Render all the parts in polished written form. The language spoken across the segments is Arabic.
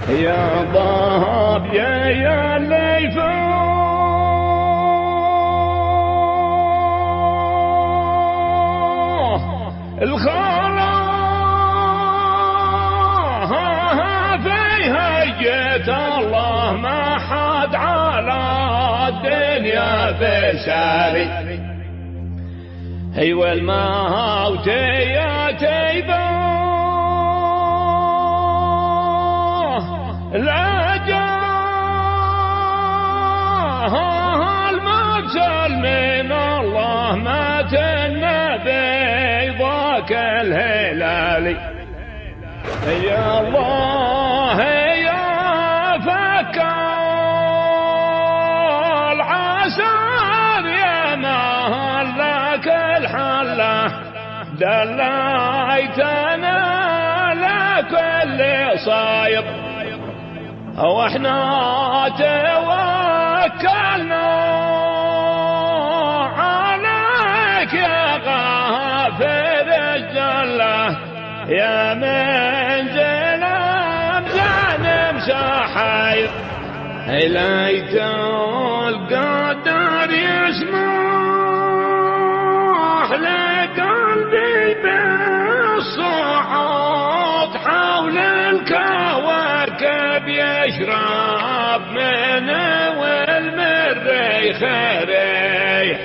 يا ضاب يا ليفا الخلا فيها جيت الله ما حد على الدنيا بساري. ايوه الموت يا تيبه لا جاه المرسل من الله مات النبي ضاك الهلالي. يا الله يا فكال عسار يا مهلك الحله دليتنا لك اللي صاير واحنا توكلنا عليك يا غافر الزله يا منزل امزان مسحير. ليت القدر يسمح لقلبي بالصعود حول الكواكب يشرب من والمريخ ريح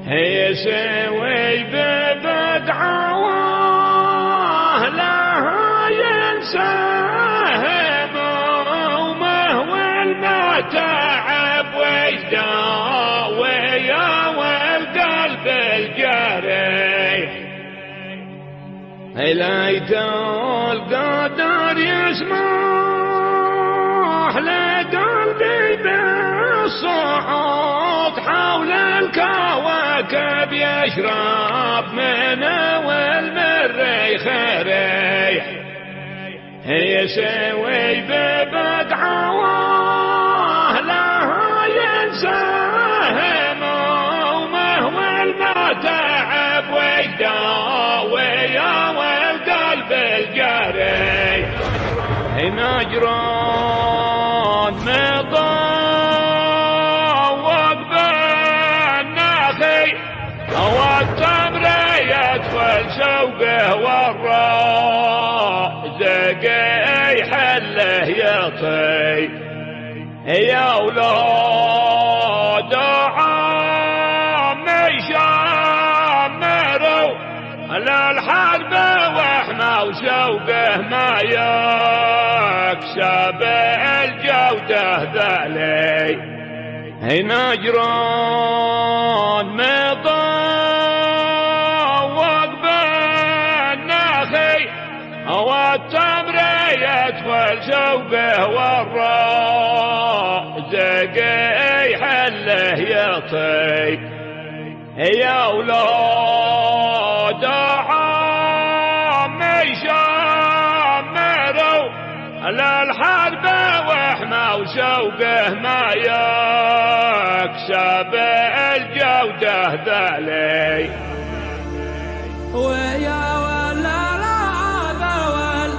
يسوي ببدعواه لها ينساهم ومهو المتعب ويداوي والقلب الجريح. ليت القدر يسمح لقلبي بالصعود حول الكواكب يشرب من والمريخ ريح يسوي ببدعواه لها ينساهم ومهو المتعب ويداوي والقلب الجريح. نجران مضوق بالنخي والتمر يدخل سوقه والرازق يحله يطي. يا ولاد عمي شمروا للحرب واحنا وسوقه ما يكسب الجودة ذلي. نجران مضوق بالنخي والتمر يدخل سوقه والرازق يحله يطي. يا ولاد عمي شمروا للحرب واحنا وسوقه ما يكسب الجودة ذلي. ويا ولا لا بول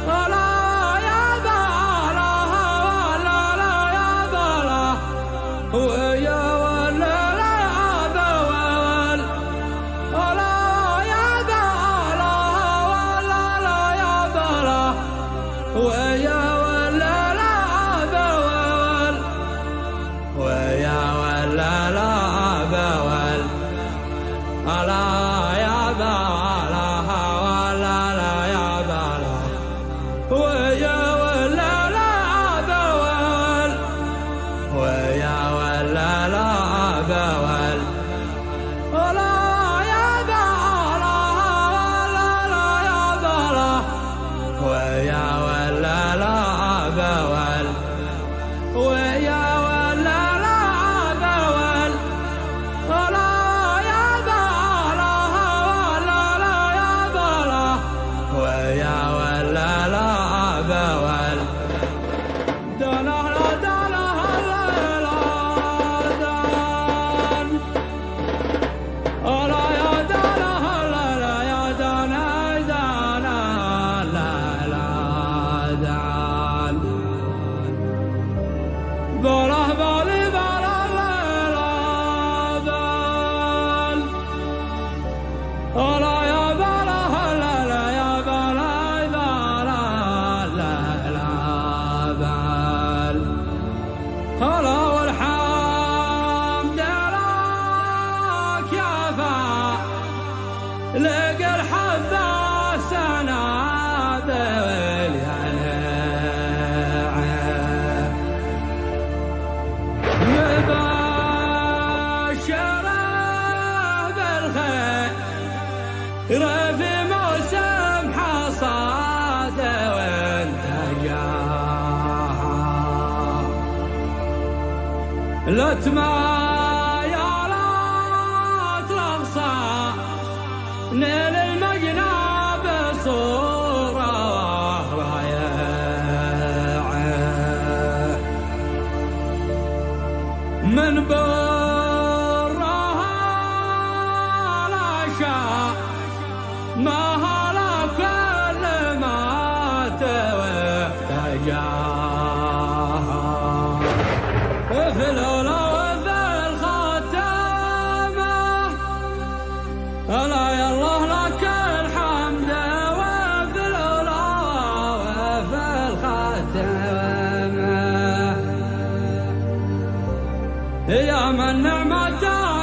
ولا يا بلا ولا لا يا بلا ويا ولا لا بول ولا يا بلا ولا لا يا بلا ويا ولا لا بول ويا ولا لا بول ولا لتمايلات الأغصان نيل المجنى بصورة رائعة من برها العشاء ما هلا كل ما توجاه في الأولى وفي الخاتمة ألا يا الله لك الحمد وفي الأولى وفي الخاتمة يا من نعمته